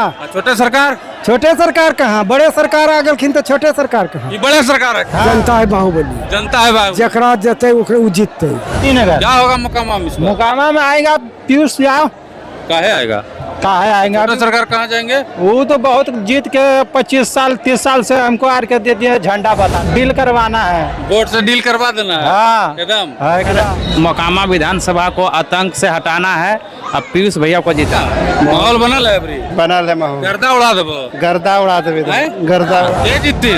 हाँ। छोटे सरकार कहाँ, बड़े सरकार आ गलखिन तो छोटे सरकार कहाँ। ये बड़े सरकार है। हाँ। जनता है बाहुबली, जनता है भाई, जकरा जते ओकरे उ जीतते। क्या होगा मुकामा में इस बार? मुकामा में आएगा पीयूष यादव। काहे आएगा? काहे आएगा? छोटे सरकार कहाँ जाएंगे? वो तो बहुत जीत के 25 साल 30 साल से हमको आर के दे दिए झंडा बता, डील करवाना है, वोट से डील करवा देना है। हाँ एकदम मोकामा विधानसभा को आतंक से हटाना है। अब पीयूष भैया को जीता। माहौल बनल है अबरी, बनल है माहौल, गर्दा उड़ा देबो, गर्दा उड़ा देवे, हैं? गर्दा ये जीती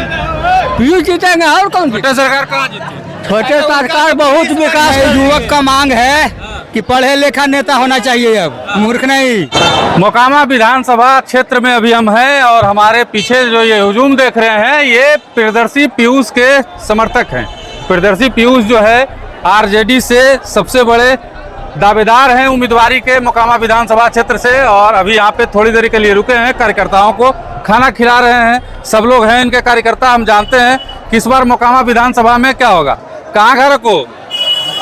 पीयूष जीतेंगे और कौन? छोटे सरकार कहाँ जीती? छोटे सरकार बहुत विकास, युवक का मांग है कि पढ़े लिखा नेता होना चाहिए, अब मूर्ख नहीं। मोकामा विधानसभा क्षेत्र में अभी हम हैं और हमारे पीछे जो ये हुजूम देख रहे हैं ये प्रियदर्शी पीयूष के समर्थक हैं। प्रियदर्शी पीयूष जो है आरजेडी से सबसे बड़े दावेदार हैं उम्मीदवारी के मोकामा विधानसभा क्षेत्र से, और अभी यहाँ पे थोड़ी देर के लिए रुके हैं, कार्यकर्ताओं को खाना खिला रहे हैं। सब लोग हैं इनके कार्यकर्ता। हम जानते हैं कि इस बार मोकामा विधानसभा में क्या होगा। कहाँ घर को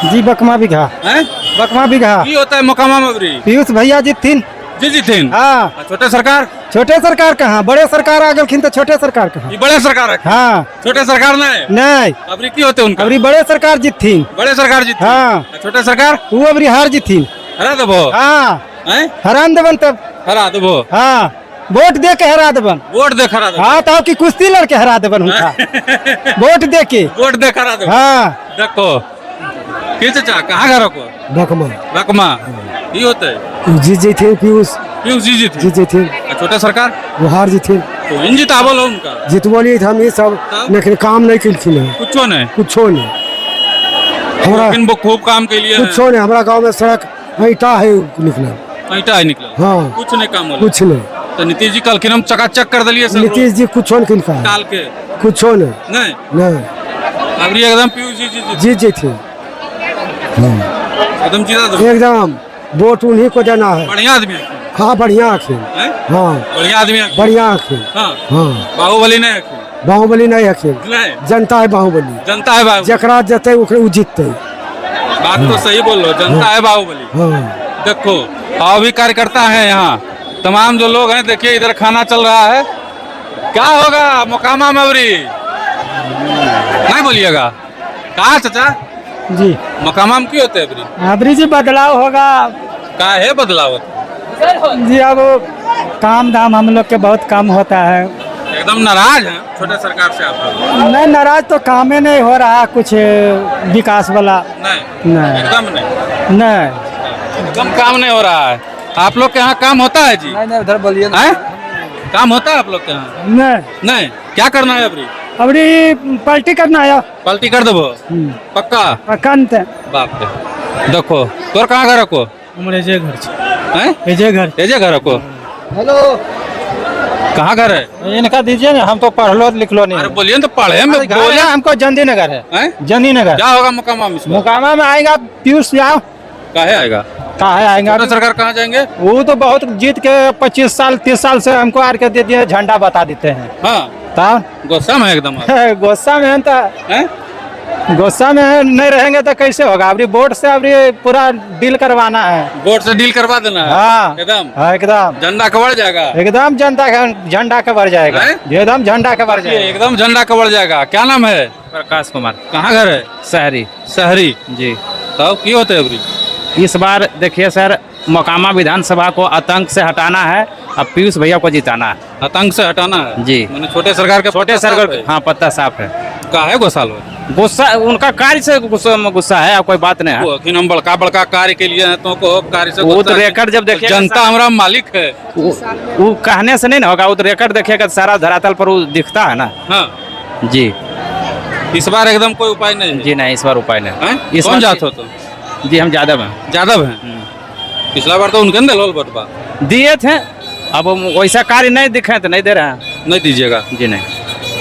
जी बकमा बिघा हैं? बकमा बिघा की होता है मोकामा में अबरी? पीयूष भैया जीतथिन। जी जीतिन। हाँ। छोटे सरकार कहाँ, बड़े सरकार आ गलखिन तो छोटे सरकार कहाँ। ये बड़े सरकार है। हाँ। छोटे सरकार नहीं नहीं, अबरी की होते उनका? अबरी बड़े सरकार जीतथिन। बड़े सरकार जीती। हाँ। छोटे सरकार वो अबरी हार जीतथिन। हरा देबो। हाँ, हैं? हरान देवन तब। हरा देबो। हाँ, वोट दे के हरा देवन। वोट दे हरा देबो। हाँ, तो की कुश्ती लड़के हरा देवन उनका। वोट दे के। वोट दे हरा देबो। हाँ। देखो के चाचा कहाँ घर को? बकमा रकमा ये होते है। जीत जीते पीयूष, पीयूष जी जीती। जीत जीते। छोटे सरकार वो हार जीते। तो इन जितावल हो उनका जितवली हम ये सब, लेकिन काम नहीं किलखिन है, कुछो नहीं। कुछो नहीं। हमरा लेकिन वो खूब काम के लिए कुछो नहीं, हमारा गांव में सड़क ईटा है निकला। ईटा है निकला। हाँ। कुछ नहीं काम होला। कुछ नहीं। तो नीतीश जी कल हम चकाचक कर दिलिए सब नीतीश जी कुछो नहीं किनका है, डाल के कुछो नहीं। नहीं नहीं, अबरी एकदम पीयूष जी जीत जीते। एकदम जीता दो। एकदम वोट उन्हीं को देना है। बढ़िया आदमी है। हाँ, बढ़िया आखिर। हैं? हाँ, बढ़िया आदमी है। बढ़िया आखिर। हाँ। हाँ, बाहुबली नहीं है। बाहुबली नहीं आखिर, नहीं जनता है बाहुबली, जनता है बाहुबली। जकरा जते ओकरे उ जीतते। बात तो सही बोल रहे हो, जनता है बाहुबली। हाँ। देखो और भी कार्यकर्ता हैं यहाँ, तमाम जो लोग हैं। देखिए इधर खाना चल रहा है। क्या होगा मोकामा में अबरी? नहीं बोलिएगा। कहा चाचा जी मोकामा में क्यों होते है अबरी? अबरी जी बदलाव होगा का है बदलाव? जी। अब काम धाम हम लोग के बहुत कम होता है। एकदम नाराज हैं छोटे सरकार से आप लोग? नहीं, नाराज तो काम ही नहीं हो रहा कुछ विकास वाला। नहीं नहीं। एकदम नहीं, नहीं, एकदम काम नहीं हो रहा है। आप लोग के यहाँ काम होता है जी? नहीं उधर बोलिए। हैं? काम होता है आप लोग के यहाँ? नहीं, नहीं। क्या करना है अबरी? अबरी पलटी करना है। पलटी कर देबो पक्का? अकंत बाप रे। देखो तोर कहाँ घर को? हमारे जे घर हैं? जे घर। एजे घर को? हेलो, कहाँ घर है? इनका दीजिए ना, हम तो पढ़ लो लिख लो नहीं। अरे बोलिए तो पढ़े में बोले हमको जंदी नगर है। हैं? जंदी नगर। क्या होगा मोकामा में इस बार? मुकामा में आएगा पीयूष यादव। काहे आएगा? काहे आएगा? छोटे सरकार कहाँ जाएंगे? वो तो बहुत जीत के 25 साल 30 साल से हमको आर के दे दिए झंडा बता देते हैं। हाँ तब गुस्सा में एकदम आप। गुस्सा में तो हैं? गुस्सा में नहीं रहेंगे तो कैसे होगा? अबरी वोट से अबरी पूरा डील करवाना है। वोट से डील करवा देना है। हाँ एकदम। हाँ, एकदम झंडा कवर जाएगा। एकदम जनता का झंडा कवर जाएगा। हैं? एकदम झंडा कवर ये जाएगा। एकदम झंडा कवर जाएगा। क्या नाम है? प्रकाश कुमार कहाँ घर है? शहरी शहरी। जी। तब की होते है अबरी? इस बार देखिए सर, मोकामा विधानसभा को आतंक से हटाना है। अब पीयूष भैया को जिताना है। आतंक से हटाना है जी। मैंने छोटे सरकार के छोटे पत्ता साफ सरकार है। हाँ, पत्ता साफ है। का है गोसाल गुस्सा उनका कार्य से गुस्सा है, कोई बात नहीं है। वो हम बड़का बड़का कार्य के लिए हैं तो को कार्य से वो गुस्सा तो है। रेकर्ड जब देखिए जनता हमारा मालिक है। वो कहने से नहीं ना होगा, वो तो रेकर्ड देखिएगा सारा धरातल पर वो दिखता है ना। हाँ जी। इस बार एकदम कोई उपाय नहीं है। जी नहीं, इस बार उपाय नहीं। हैं? इस कौन बार जात हो तो? जी हम यादव हैं। यादव हैं। पिछला बार तो उनके अंदर लोल बटवा दिए थे, अब वैसा कार्य नहीं दिखे तो नहीं दे रहे हैं। नहीं दीजिएगा? जी नहीं।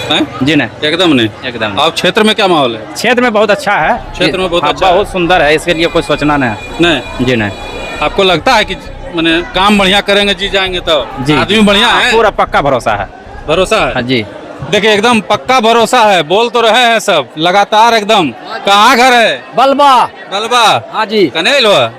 हैं? जी नहीं, एकदम नहीं। एकदम। अब क्षेत्र में क्या माहौल है? क्षेत्र में बहुत अच्छा है। क्षेत्र में बहुत हाँ, अच्छा है। बहुत सुंदर है, इसके लिए कोई सोचना नहीं है। नहीं। जी नहीं। आपको लगता है कि मैंने काम बढ़िया करेंगे जी जाएंगे तो? जी आदमी बढ़िया है? पूरा पक्का भरोसा है। भरोसा हाँ है? जी। देखिए एकदम पक्का भरोसा है। बोल तो रहे हैं सब लगातार एकदम। कहाँ घर है? बलबा। बलबा। हाँ जी। कनेल हुआ?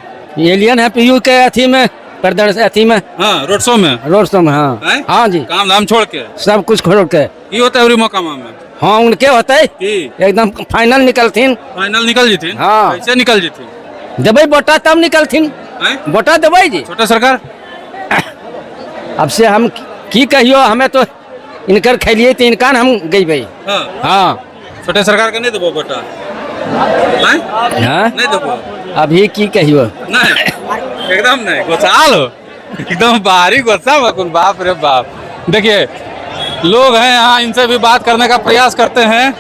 एलियन है पीयू के अथी में प्रदर्शन अथी में, हाँ रोड शो में रोड शो में। हाँ हैं? हाँ जी, काम धाम छोड़ के सब कुछ खोल के। की होता है मोकामा में हाँ उनके होते की एकदम फाइनल निकलथिन। फाइनल निकल जीती हाँ। कैसे निकल जीती देबै वोटा तब निकलथिन, हैं? वोटा देबै जी। छोटा सरकार अब से हम की कहियो, हमें तो इनकर खेलिए तो इनका हम गई। हाँ हाँ छोटे सरकार के नहीं देबो बेटा हैं? हाँ नहीं देबो अभी की कहियो। नहीं एकदम नहीं गोसाल हो एकदम बाहरी गोसा बकुन बाप रे बाप। देखिए लोग हैं यहाँ, इनसे भी बात करने का प्रयास करते हैं।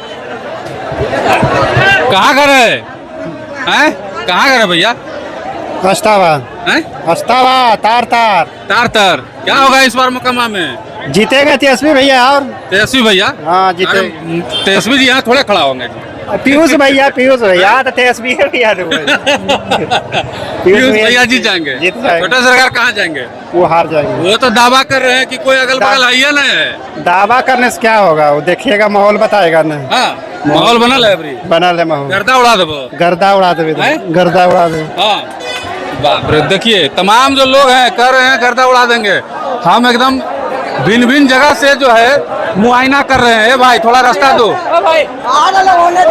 कहाँ घर है हैं? कहाँ घर है भैया? अस्तावा हैं? अस्तावा तार तार तार तार क्या होगा इस बार मोकामा में? जीतेगा तेजस्वी भैया। और तेजस्वी भैया? हाँ जीते। अरे, तेजस्वी जी यहाँ थोड़े खड़ा होंगे पीयूष भैया तो तेजस्वी है भैया तो पीयूष भैया जीत जाएंगे। जीत जाएंगे। छोटा सरकार कहाँ जाएंगे? वो हार जाएंगे। वो तो दावा कर रहे हैं कि कोई अगल बगल है नहीं है। दावा करने से क्या होगा, वो देखिएगा, माहौल बताएगा ना। हाँ माहौल बना लाइब्रेरी बना ले माहौल, गर्दा उड़ा देबो। गर्दा उड़ा देवे, हैं? गर्दा उड़ा दे। हाँ बाप रे, देखिए तमाम जो लोग हैं कर रहे हैं गर्दा उड़ा देंगे। हम एकदम भिन्न भिन्न जगह से जो है मुआयना कर रहे हैं। भाई थोड़ा रास्ता दो।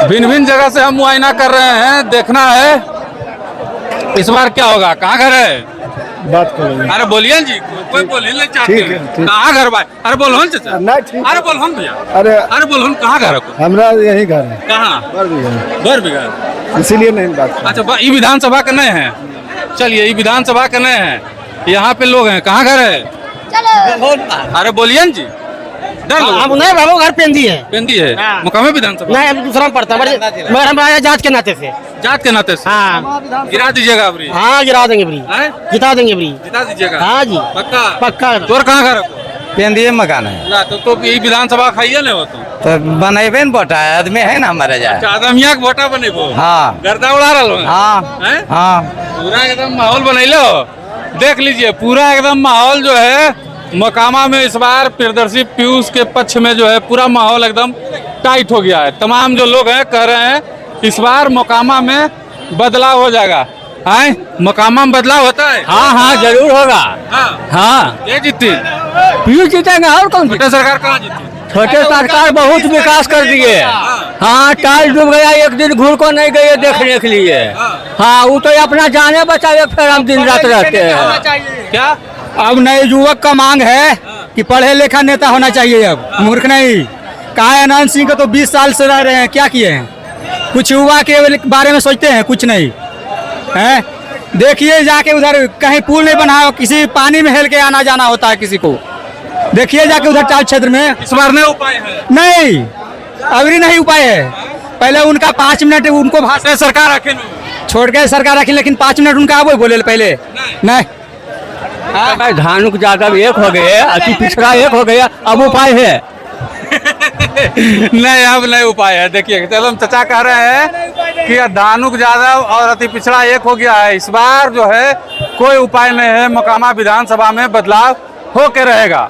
भिन्न भिन्न जगह से हम मुआयना कर रहे हैं, देखना है इस बार क्या होगा। कहाँ घर है? बात करो। अरे बोलिए जी, कोई बोल ही नहीं चाहते। ठीक है, ठीक। कहाँ घर भाई? अरे बोलो चाचा। नहीं ठीक। अरे बोलो भैया। अरे अरे बोलो कहाँ घर है? हमरा यही घर है, कहाँ? बर बिघा। इसीलिए नहीं बात। अच्छा ये विधानसभा के नए हैं। चलिए ये विधानसभा के नए हैं, यहाँ पे लोग हैं। कहाँ घर है? अरे बोलिए जी। डर लो। हम नहीं बाबू घर पेंदी है। पेंदी है हाँ। मुकामी विधानसभा। नहीं हम दूसरा में पड़ता है, मगर हम आए जांच के नाते से। जात के नाते से हाँ गिरा दीजिएगा अबरी। हाँ गिरा देंगे ब्री, हैं? जिता देंगे ब्री। जिता दीजिएगा। हाँ जी पक्का पक्का। तोर कहाँ घर है? पेंदिए मकान है ला तो यही विधानसभा खाइए ना हो तो बनेबे न बोटा आदमी है ना हमारे जा। आदमिया के वोटा बनेबो। हाँ गर्दा उड़ा रहा है। हाँ हैं? हाँ पूरा एकदम माहौल बनैले हो। देख लीजिए पूरा एकदम माहौल जो है मोकामा में इस बार प्रियदर्शी पीयूष के पक्ष में जो है पूरा माहौल एकदम टाइट हो गया है। तमाम जो लोग हैं कह रहे हैं इस बार मोकामा में बदलाव हो जाएगा। हैं? मोकामा में बदलाव होता है। हाँ हाँ जरूर होगा। हाँ हाँ ये जीती। पीयूष जीतेंगे और कौन? छोटे सरकार कहाँ जीती? छोटे सरकार बहुत विकास कर दिए। हाँ टाइल डूब गया, एक दिन घूर को नहीं गए देखने के लिए। हाँ वो तो अपना जाने बचावे, फिर हम दिन रात रहते हैं। क्या अब नए युवक का मांग है कि पढ़े लिखा नेता होना चाहिए। अब मूर्ख नहीं। कहा है अनंत सिंह को तो 20 साल से रह रहे हैं, क्या किए हैं? कुछ युवा के बारे में सोचते हैं? कुछ नहीं है। देखिए जाके उधर कहीं पुल नहीं बना, किसी पानी में हेल के आना जाना होता है किसी को। देखिए जाके उधर टाल क्षेत्र में इस बार नहीं उपाय है? नहीं, अभी नहीं उपाय है। पहले उनका 5 मिनट उनको भाषण सरकार रखे छोड़ के सरकार रखी, लेकिन 5 मिनट उनका अब बोले पहले नहीं। धानुक यादव एक हो गए, अति पिछड़ा एक हो गया, अब उपाय है। नहीं अब नहीं उपाय है। देखिए चलो हम चचा कह रहे हैं कि दानुक यादव और अति पिछड़ा एक हो गया है। इस बार जो है कोई उपाय नहीं है। मोकामा विधानसभा में बदलाव होके रहेगा।